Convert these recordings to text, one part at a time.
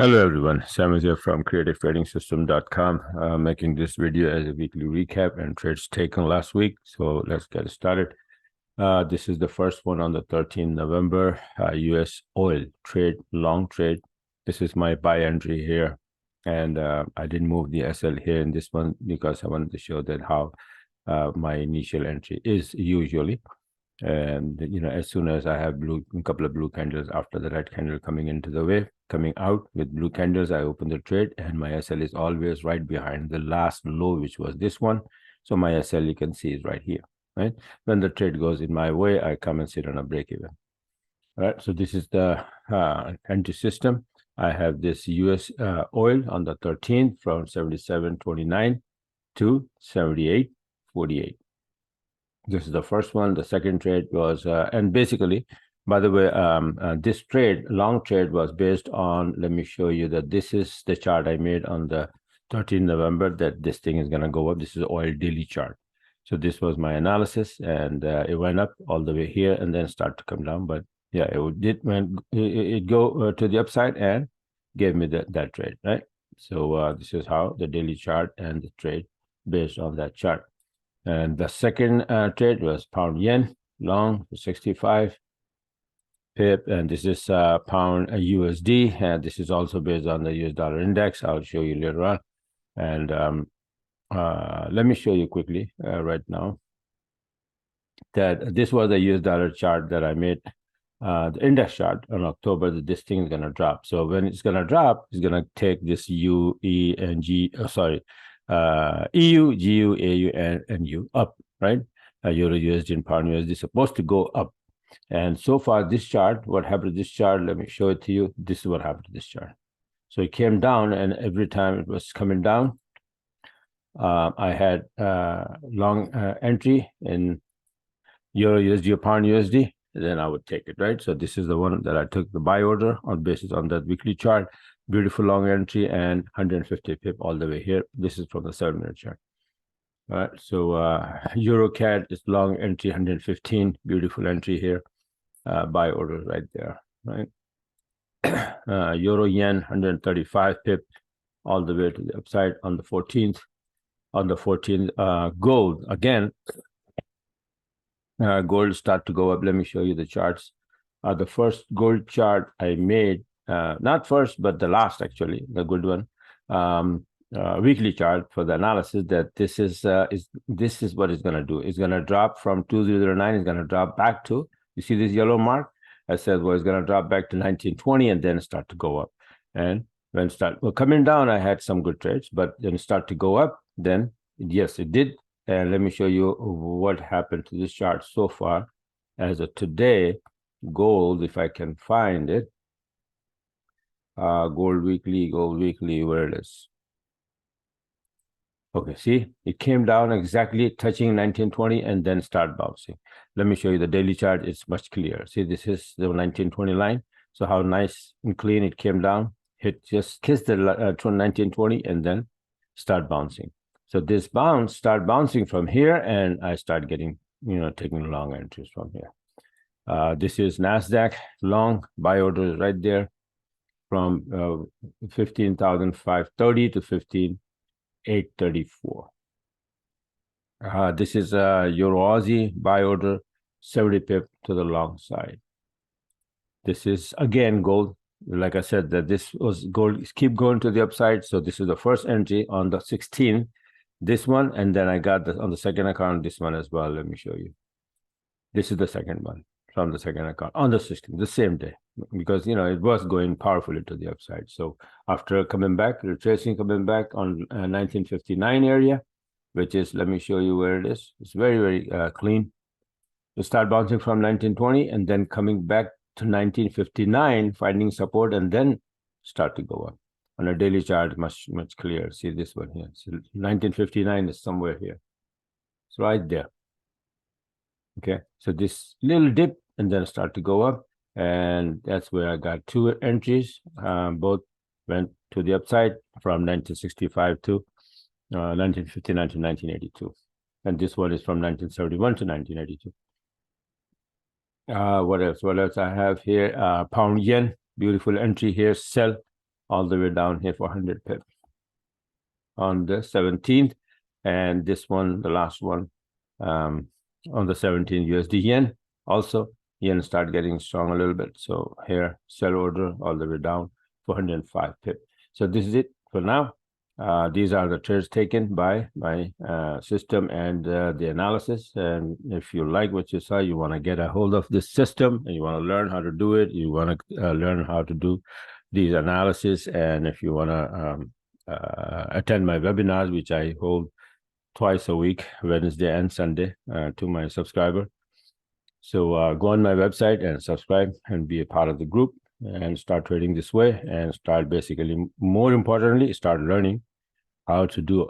Hello everyone, Sam is here from creativetrading.com, making this video as a weekly recap and trades taken last week. So let's get started. This is the first one on the 13th November, US oil trade, long trade. This is my buy entry here. And I didn't move the SL here in this one because I wanted to show that how my initial entry is usually. And as soon as I have a couple of blue candles after the red candle coming into the wave, coming out with blue candles, I open the trade, and my SL is always right behind the last low, which was this one. So my SL, you can see, is right here. Right, when the trade goes in my way, I come and sit on a break even. All right, so this is the entry system. I have this US oil on the 13th from 77.29 to 78.48. This is the first one. The second trade was, and basically, by the way, this trade, long trade, was based on, let me show you that this is the chart I made on the 13th November, that this thing is going to go up. This is oil daily chart. So this was my analysis, and it went up all the way here and then start to come down. But yeah, it go to the upside and gave me that trade, right? So this is how the daily chart and the trade based on that chart. And the second trade was pound yen long 65 pip, and this is pound USD, and this is also based on the US dollar index. I'll show you later on. And let me show you quickly right now that this was the US dollar chart that I made, the index chart on October, that this thing is going to drop. So when it's going to drop, it's going to take this U, E, and G, EU, GU, AU, and U up, right? Euro USD and pound USD supposed to go up. And so far, this chart, what happened to this chart, let me show it to you. This is what happened to this chart. So it came down, and every time it was coming down, I had long entry in Euro USD or pound USD, then I would take it, right? So this is the one that I took the buy order on basis on that weekly chart. Beautiful long entry and 150 pip all the way here. This is from the 7-minute chart. All right, so EuroCAD is long entry 115, beautiful entry here. Buy order right there, right? Euro yen 135 pip all the way to the upside on the 14th. On the 14th, gold again. Gold start to go up. Let me show you the charts. The first gold chart I made, not first, but the last, actually, the good one, weekly chart for the analysis, that this is what it's going to do. It's going to drop from 2009. It's going to drop back to, you see this yellow mark? I said, well, it's going to drop back to 1920 and then start to go up. And when coming down, I had some good trades, but then start to go up, then yes, it did. And let me show you what happened to this chart so far as of today. Gold, if I can find it, gold weekly, where it is. Okay, see, it came down exactly touching 1920 and then start bouncing. Let me show you the daily chart. It's much clearer. See, this is the 1920 line. So how nice and clean it came down, just kissed the 1920 and then start bouncing. So this bounce start bouncing from here, and I start getting, taking long entries from here. This is Nasdag long buy order right there from 15,530 to 15,834. This is Euro Aussie buy order 70 pip to the long side. This is again gold. Like I said, that this was gold, keep going to the upside. So this is the first entry on the 16th. This one, and then I got this on the second account, this one as well. Let me show you. This is the second one from the second account on the 16th, the same day, because it was going powerfully to the upside. So after coming back, retracing, coming back on 1959 area, which is, let me show you where it is. It's very, very clean. To start bouncing from 1920 and then coming back to 1959, finding support, and then start to go up. On a daily chart, much clearer. See this one here. So 1959 is somewhere here. It's right there. Okay, so this little dip and then start to go up, and that's where I got two entries. Both went to the upside from 1965 to 1959 to 1982, and this one is from 1971 to 1982. What else? I have here pound yen, beautiful entry here, sell all the way down here for 100 pips on the 17th, and this one, the last one, on the 17th USD yen. Also, yen start getting strong a little bit. So here, sell order all the way down for 105 pips. So this is it for now. These are the trades taken by my system and the analysis. And if you like what you saw, you want to get a hold of this system and you want to learn how to do it, you want to learn how to do these analysis. And if you want to attend my webinars, which I hold twice a week, Wednesday and Sunday, to my subscriber. So go on my website and subscribe and be a part of the group and start trading this way and start basically, more importantly, start learning how to do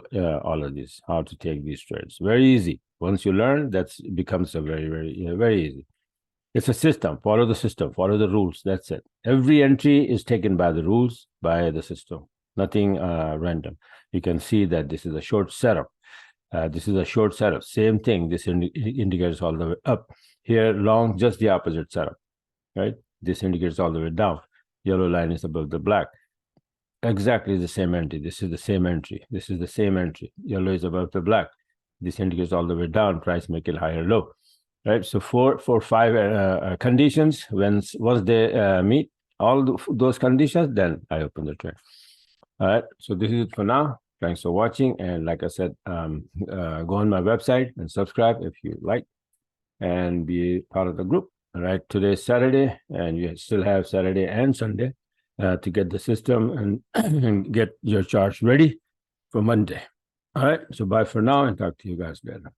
all of this, how to take these trades. Very easy. Once you learn, that becomes a very easy. It's a system. Follow the system. Follow the rules. That's it. Every entry is taken by the rules, by the system. Nothing random. You can see that this is a short setup. This is a short setup. Same thing. This indicates all the way up. Here, long, just the opposite setup, right? This indicates all the way down. Yellow line is above the black. Exactly the same entry. This is the same entry. This is the same entry. Yellow is above the black. This indicates all the way down. Price make it higher low, right? So for 5 conditions, once they meet all those conditions, then I open the trade. All right. So this is it for now. Thanks for watching. And like I said, go on my website and subscribe if you like, and be part of the group. All right. Today is Saturday, and you still have Saturday and Sunday to get the system and get your charts ready for Monday. All right. So bye for now, and talk to you guys later.